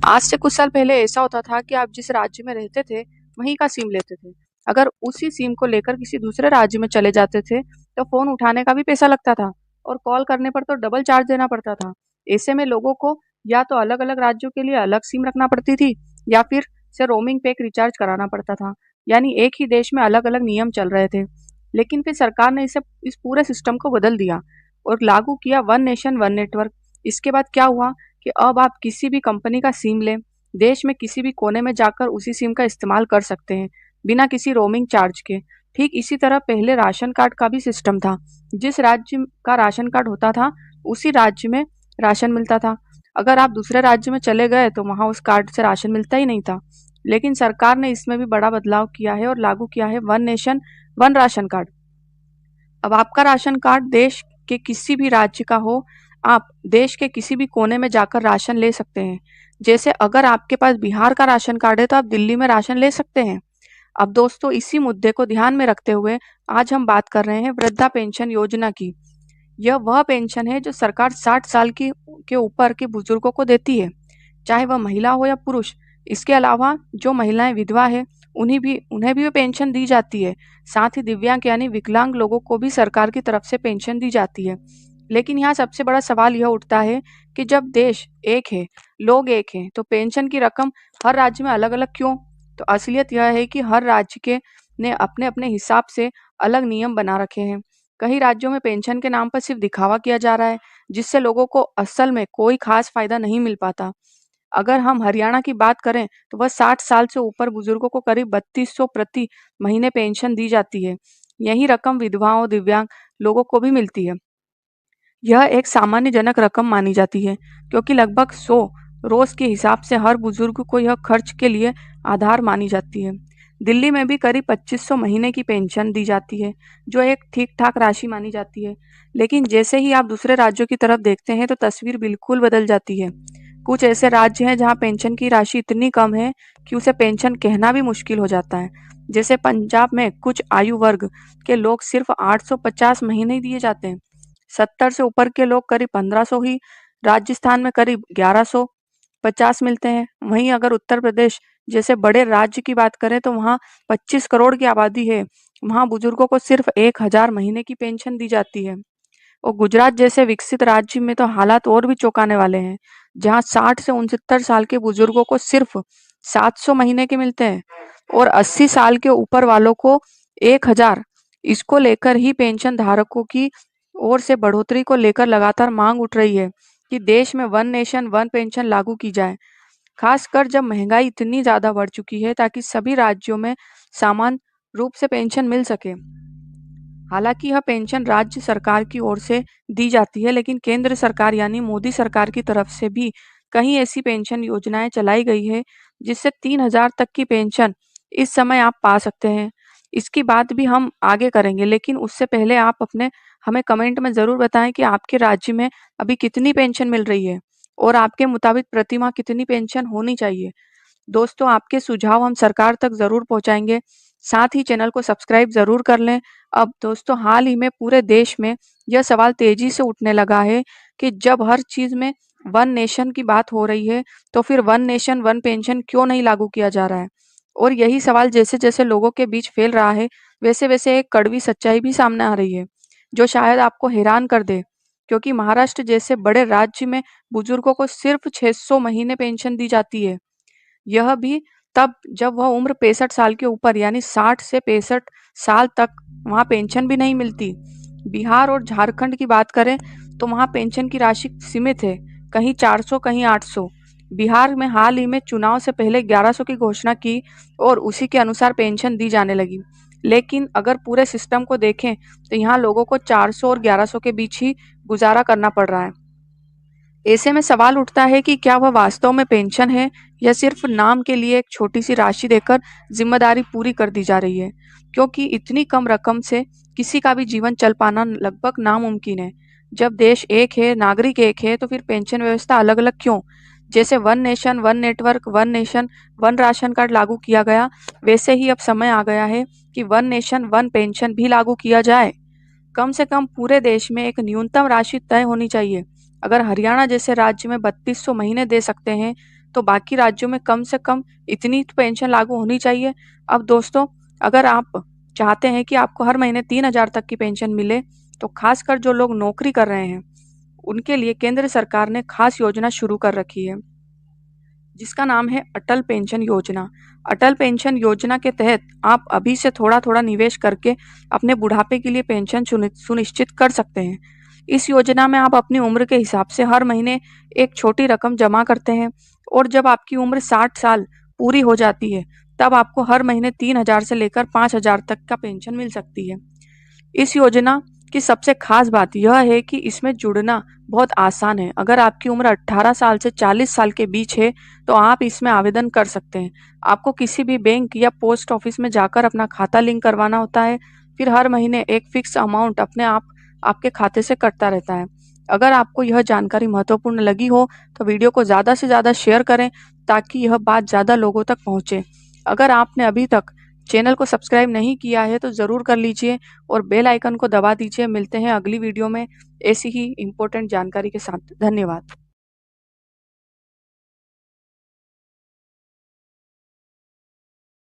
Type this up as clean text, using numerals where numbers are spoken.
आज से कुछ साल पहले ऐसा होता था कि आप जिस राज्य में रहते थे वहीं का सिम लेते थे। अगर उसी सिम को लेकर किसी दूसरे राज्य में चले जाते थे तो फोन उठाने का भी पैसा लगता था और कॉल करने पर तो डबल चार्ज देना पड़ता था। ऐसे में लोगों को या तो अलग अलग राज्यों के लिए अलग सिम रखना पड़ती थी या फिर से रोमिंग पैक रिचार्ज कराना पड़ता था। यानी एक ही देश में अलग अलग नियम चल रहे थे। लेकिन फिर सरकार ने इस पूरे सिस्टम को बदल दिया और लागू किया वन नेशन वन नेटवर्क। इसके बाद क्या हुआ कि अब आप किसी भी कंपनी का सिम लें, देश में किसी भी कोने में जाकर उसी सिम का इस्तेमाल कर सकते हैं बिना किसी रोमिंग चार्ज के। ठीक इसी तरह पहले राशन कार्ड का भी सिस्टम था। जिस राज्य का राशन कार्ड होता था उसी राज्य में राशन मिलता था। अगर आप दूसरे राज्य में चले गए तो वहां उस कार्ड से राशन मिलता ही नहीं था। लेकिन सरकार ने इसमें भी बड़ा बदलाव किया है और लागू किया है one nation one ration card. अब आपका राशन कार्ड देश के किसी भी राज्य का हो, आप देश के किसी भी कोने में जाकर राशन ले सकते हैं। जैसे अगर आपके पास बिहार का राशन कार्ड है तो आप दिल्ली में राशन ले सकते हैं। अब दोस्तों, इसी मुद्दे को ध्यान में रखते हुए आज हम बात कर रहे हैं वृद्धा पेंशन योजना की। यह वह पेंशन है जो सरकार 60 साल की के ऊपर के बुजुर्गों को देती है, चाहे वह महिला हो या पुरुष। इसके अलावा जो महिलाएं विधवा है उन्हें भी वो पेंशन दी जाती है। साथ ही दिव्यांग यानी विकलांग लोगों को भी सरकार की तरफ से पेंशन दी जाती है। लेकिन यहाँ सबसे बड़ा सवाल यह उठता है कि जब देश एक है, लोग एक हैं, तो पेंशन की रकम हर राज्य में अलग अलग क्यों? तो असलियत यह है कि हर राज्य के ने अपने अपने हिसाब से अलग नियम बना रखे हैं। कई राज्यों में पेंशन के नाम पर सिर्फ दिखावा किया जा रहा है, जिससे लोगों को असल में कोई खास फायदा नहीं मिल पाता। अगर हम हरियाणा की बात करें तो वह 60 साल से ऊपर बुजुर्गों को करीब 3200 प्रति महीने पेंशन दी जाती है। यही रकम विधवाओं, दिव्यांग लोगों को भी मिलती है। यह एक सामान्यजनक रकम मानी जाती है क्योंकि लगभग 100 रोज के हिसाब से हर बुजुर्ग को यह खर्च के लिए आधार मानी जाती है। दिल्ली में भी करीब 2500 महीने की पेंशन दी जाती है, जो एक ठीक ठाक राशि मानी जाती है। लेकिन जैसे ही आप दूसरे राज्यों की तरफ देखते हैं तो तस्वीर बिल्कुल बदल जाती है। कुछ ऐसे राज्य हैं जहां पेंशन की राशि इतनी कम है कि उसे पेंशन कहना भी मुश्किल हो जाता है। जैसे पंजाब में कुछ आयु वर्ग के लोग सिर्फ 850 महीने ही दिए जाते हैं। 70 से ऊपर के लोग करीब 1500 ही, राजस्थान में करीब 1150 मिलते हैं। वहीं अगर उत्तर प्रदेश जैसे बड़े राज्य की बात करें तो वहाँ 25 करोड़ की आबादी है, वहाँ बुजुर्गों को सिर्फ 1000 महीने की पेंशन दी जाती है। और गुजरात जैसे विकसित राज्य में तो हालात और भी चौंकाने वाले हैं, जहाँ 60 से 69 साल के बुजुर्गों को सिर्फ 700 महीने के मिलते हैं और 80 साल के ऊपर वालों को 1000। इसको लेकर ही पेंशन धारकों की ओर से बढ़ोतरी को लेकर लगातार मांग उठ रही है कि देश में वन नेशन वन पेंशन लागू की जाए, खासकर जब महंगाई इतनी ज्यादा बढ़ चुकी है, ताकि सभी राज्यों में समान रूप से पेंशन मिल सके। हालांकि यह पेंशन राज्य सरकार की ओर से दी जाती है, लेकिन केंद्र सरकार यानी मोदी सरकार की तरफ से भी कई ऐसी पेंशन योजनाएं चलाई गई है जिससे 3000 तक की पेंशन इस समय आप पा सकते हैं। इसकी बात भी हम आगे करेंगे, लेकिन उससे पहले आप अपने हमें कमेंट में जरूर बताएं कि आपके राज्य में अभी कितनी पेंशन मिल रही है और आपके मुताबिक प्रति माह कितनी पेंशन होनी चाहिए। दोस्तों, आपके सुझाव हम सरकार तक जरूर पहुंचाएंगे। साथ ही चैनल को सब्सक्राइब जरूर कर लें। अब दोस्तों, हाल ही में पूरे देश में यह सवाल तेजी से उठने लगा है कि जब हर चीज में वन नेशन की बात हो रही है तो फिर वन नेशन वन पेंशन क्यों नहीं लागू किया जा रहा है। और यही सवाल जैसे जैसे लोगों के बीच फैल रहा है, वैसे वैसे एक कड़वी सच्चाई भी सामने आ रही है जो शायद आपको हैरान कर दे। क्योंकि महाराष्ट्र जैसे बड़े राज्य में बुजुर्गों को सिर्फ 600 महीने पेंशन दी जाती है, यह भी तब जब वह उम्र 65 साल के ऊपर यानी 60 से 65 साल तक वहाँ पेंशन भी नहीं मिलती। बिहार और झारखंड की बात करें तो वहाँ पेंशन की राशि सीमित है, कहीं 400 कहीं 800। बिहार में हाल ही में चुनाव से पहले 1100 की घोषणा की और उसी के अनुसार पेंशन दी जाने लगी। लेकिन अगर पूरे सिस्टम को देखें तो यहाँ लोगों को 400 और 1100 के बीच ही गुजारा करना पड़ रहा है। ऐसे में सवाल उठता है कि क्या वह वास्तव में पेंशन है या सिर्फ नाम के लिए एक छोटी सी राशि देकर जिम्मेदारी पूरी कर दी जा रही है। क्योंकि इतनी कम रकम से किसी का भी जीवन चल पाना लगभग नामुमकिन है। जब देश एक है, नागरिक एक है, तो फिर पेंशन व्यवस्था अलग अलग क्यों? जैसे one nation one network, one nation one ration card लागू किया गया, वैसे ही अब समय आ गया है कि वन नेशन वन पेंशन भी लागू किया जाए। कम से कम पूरे देश में एक न्यूनतम राशि तय होनी चाहिए। अगर हरियाणा जैसे राज्य में 3200 महीने दे सकते हैं, तो बाकी राज्यों में कम से कम इतनी तो पेंशन लागू होनी चाहिए। अब दोस्तों, अगर आप चाहते हैं कि आपको हर महीने 3,000 तक की पेंशन मिले, तो खासकर जो लोग नौकरी कर रहे हैं उनके लिए केंद्र सरकार ने खास योजना शुरू कर रखी है, जिसका नाम है अटल पेंशन योजना। अटल पेंशन योजना के तहत आप अभी से थोड़ा थोड़ा निवेश करके अपने बुढ़ापे के लिए पेंशन सुनिश्चित कर सकते हैं। इस योजना में आप अपनी उम्र के हिसाब से हर महीने एक छोटी रकम जमा करते हैं, और जब आपकी उम्र 60 साल पूरी हो जाती है, तब आपको हर महीने 3,000 से लेकर 5,000 तक का पेंशन मिल सकती है। इस योजना की सबसे खास बात यह है कि इसमें जुड़ना बहुत आसान है। अगर आपकी उम्र 18 साल से 40 साल के बीच है, तो आप इसमें आवेदन कर सकते हैं। आपको किसी भी बैंक या पोस्ट ऑफिस में जाकर अपना खाता लिंक करवाना होता है, फिर हर महीने एक फिक्स अमाउंट अपने आप आपके खाते से कटता रहता है। अगर आपको यह जानकारी महत्वपूर्ण लगी हो, तो वीडियो को ज़्यादा से ज़्यादा शेयर करें, ताकि यह बात ज़्यादा लोगों तक पहुँचे। अगर आपने अभी तक चैनल को सब्सक्राइब नहीं किया है, तो ज़रूर कर लीजिए और बेल आइकन को दबा दीजिए। मिलते हैं अगली वीडियो में ऐसी ही इम्पोर्टेंट जानकारी के साथ। धन्यवाद।